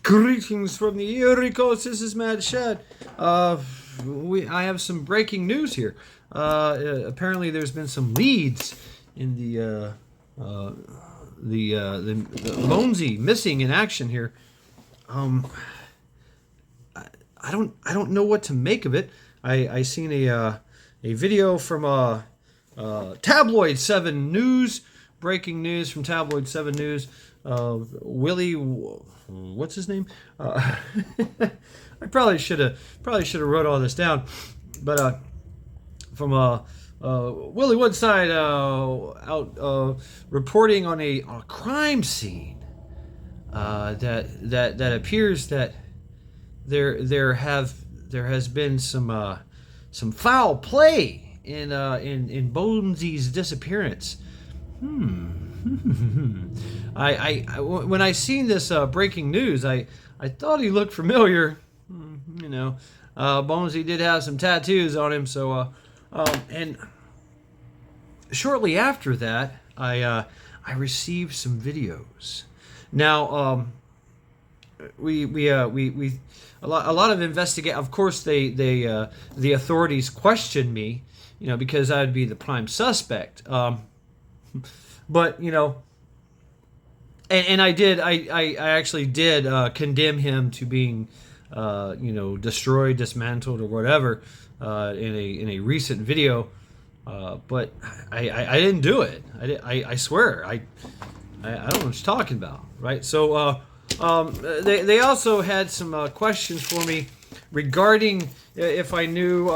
Greetings from the Erie Coast. This is Mad Shad. I have some breaking news here. Apparently, there's been some leads in the BONESY missing in action here. I don't know what to make of it. I seen a video from Tabloid 7 News, breaking news from Tabloid 7 News. Willie, what's his name? I probably should have wrote all this down, but from Willie Woodside out reporting on a crime scene that appears that there has been some foul play in Bonesy's disappearance. When I seen this breaking news, I thought he looked familiar. Bonesy did have some tattoos on him, so and shortly after that, I received some videos. Now, we a lot of investigate. Of course, the authorities questioned me, because I'd be the prime suspect. But and I actually did condemn him to being destroyed, dismantled, or whatever in a recent video. But I didn't do it. I swear. I don't know what you're talking about, right? So they also had some questions for me regarding if I knew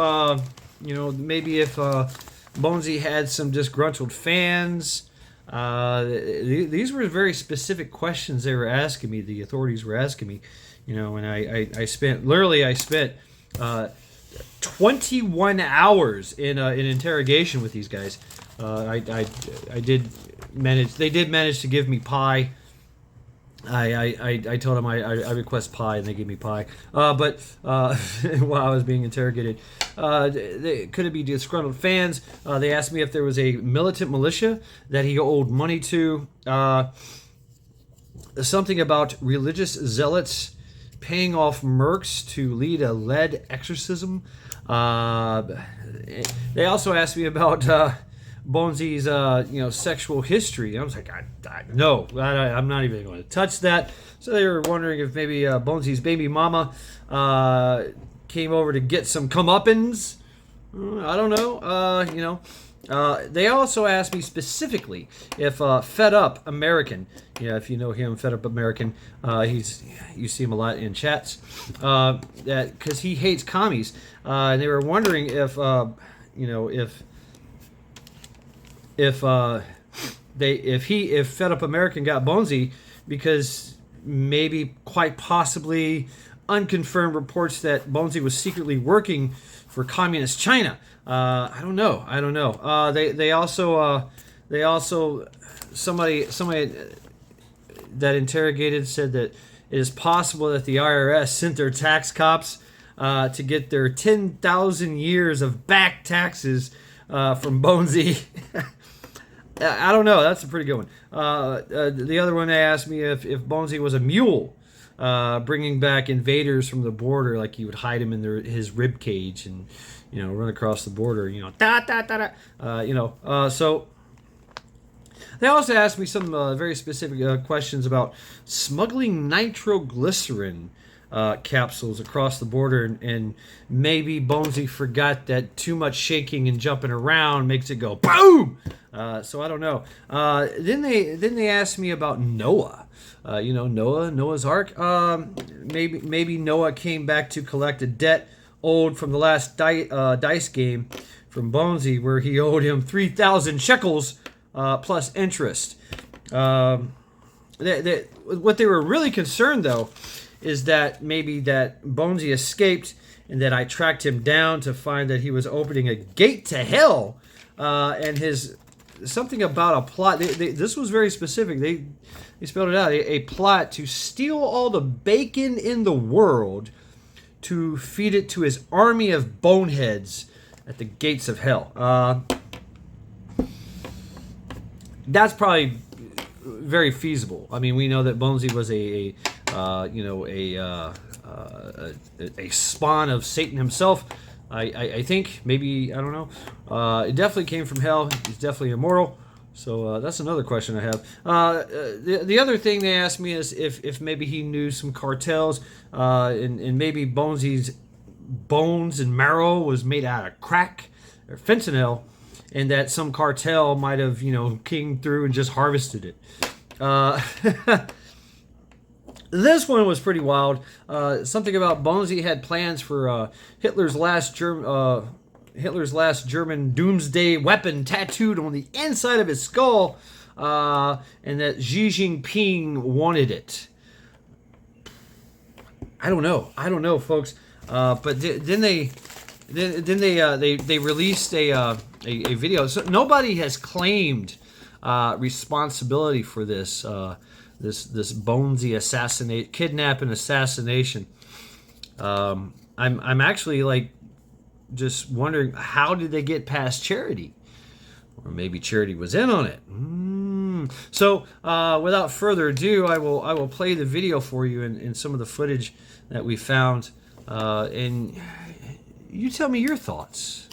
maybe if Bonesy had some disgruntled fans. These were very specific questions they were asking me. The authorities were asking me, and I spent 21 hours in interrogation with these guys. I did manage. They did manage to give me pie. I told them I request pie, and they gave me pie. But while I was being interrogated, could it be disgruntled fans? They asked me if there was a militant militia that he owed money to. Something about religious zealots paying off mercs to lead a lead exorcism. They also asked me about Bonesy's sexual history. I was like, no, I'm not even going to touch that. So they were wondering if maybe Bonesy's baby mama came over to get some comeuppance. I don't know. They also asked me specifically if Fed Up American, if you know him, Fed Up American, you see him a lot in chats, that because he hates commies, and they were wondering if if Fed Up American got Bonesy, because maybe quite possibly unconfirmed reports that Bonesy was secretly working for communist China. I don't know. They also somebody that interrogated said that it is possible that the IRS sent their tax cops to get their 10,000 years of back taxes from Bonesy. I don't know. That's a pretty good one. The other one, they asked me if Bonesy was a mule, bringing back invaders from the border, like he would hide him in his rib cage and run across the border. So they also asked me some very specific questions about smuggling nitroglycerin capsules across the border, and maybe Bonesy forgot that too much shaking and jumping around makes it go boom. So I don't know. Then they asked me about Noah. Noah's Ark. Maybe Noah came back to collect a debt owed from the last dice game from Bonesy, where he owed him 3,000 shekels plus interest. What they were really concerned, though, is that maybe that Bonesy escaped, and that I tracked him down to find that he was opening a gate to hell, and his something about a plot. This was very specific. They spelled it out. A plot to steal all the bacon in the world to feed it to his army of boneheads at the gates of hell. That's probably very feasible. I mean, we know that Bonesy was a a spawn of Satan himself. I think, maybe, I don't know. It definitely came from hell. He's definitely immortal. So that's another question I have. The other thing they asked me is if maybe he knew some cartels, and maybe Bonesy's bones and marrow was made out of crack or fentanyl, and that some cartel might have, came through and just harvested it. This one was pretty wild. Something about Bonesy had plans for Hitler's last German doomsday weapon tattooed on the inside of his skull, and that Xi Jinping wanted it. I don't know, folks. But then they released a video. So nobody has claimed responsibility for this Bonesy kidnap and assassination. I'm actually like just wondering, how did they get past Charity? Or maybe Charity was in on it. So without further ado, I will play the video for you and some of the footage that we found, and you tell me your thoughts.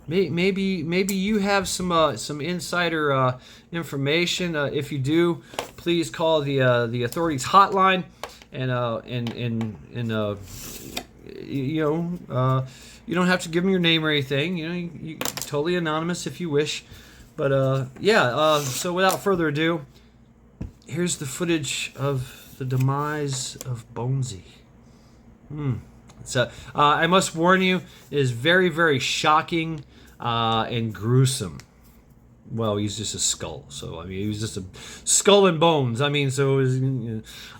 Maybe you have some insider information. If you do, please call the authorities hotline, and you don't have to give them your name or anything. You totally anonymous if you wish. But so without further ado, here's the footage of the demise of Bonesy. So I must warn you, it is very, very shocking and gruesome. Well, he's just a skull, so I mean, he was just a skull and bones. I mean, so it was,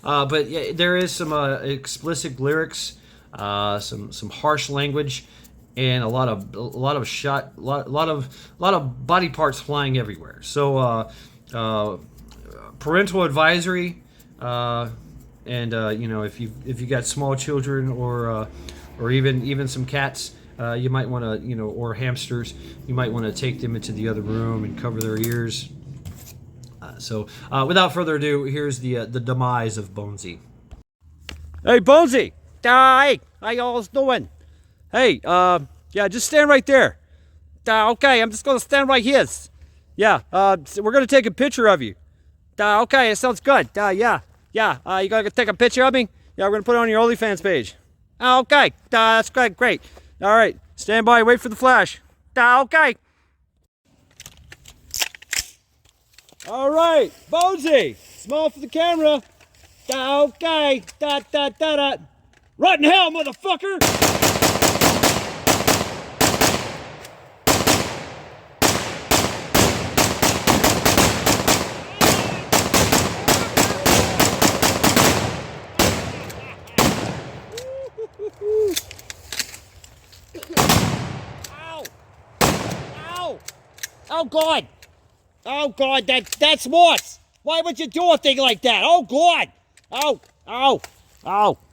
but yeah, there is some explicit lyrics, some harsh language, and a lot of body parts flying everywhere. So parental advisory. And if you got small children or even some cats, you might want to, or hamsters, you might want to take them into the other room and cover their ears. So without further ado, here's the demise of Bonesy. Hey, Bonesy! Hey, how y'all doing? Hey, yeah, just stand right there. Okay, I'm just gonna stand right here. Yeah, so we're gonna take a picture of you. Okay, it sounds good. Yeah. Yeah, you gotta take a picture of me? Yeah, we're gonna put it on your OnlyFans page. Okay, that's great. All right, stand by, wait for the flash. Okay. All right, Bonesy, smile for the camera. Okay, Rotten hell, motherfucker! Oh God! Oh God! That's what? Why would you do a thing like that? Oh God! Oh!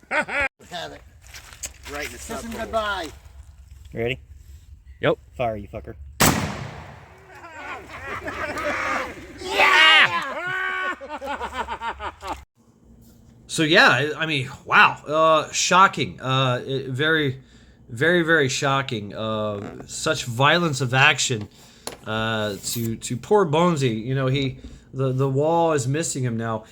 Have it. Right in the sun. Kiss him goodbye. You ready? Yep. Fire, you fucker. Yeah! So yeah, I mean, wow, shocking. Very, very, very shocking. Such violence of action. To poor Bonesy, the wall is missing him now.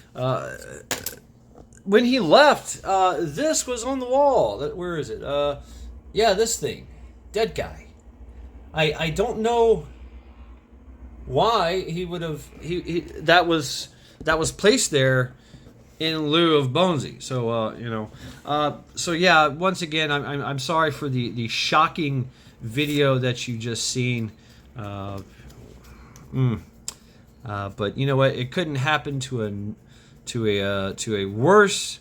When he left, this was on the wall. Where is it? Yeah, this thing, dead guy. I don't know why he would have that was placed there in lieu of Bonesy. So so yeah, once again, I'm sorry for the shocking video that you just seen. But you know what? It couldn't happen to a worse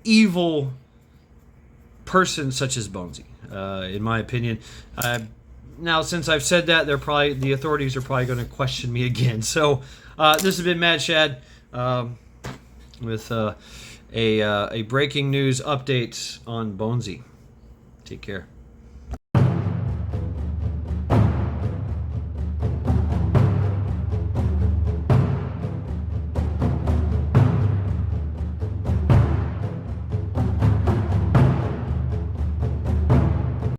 evil person such as Bonesy, in my opinion. Now, since I've said that, the authorities are probably going to question me again. So this has been Mad Shad with a breaking news update on Bonesy. Take care.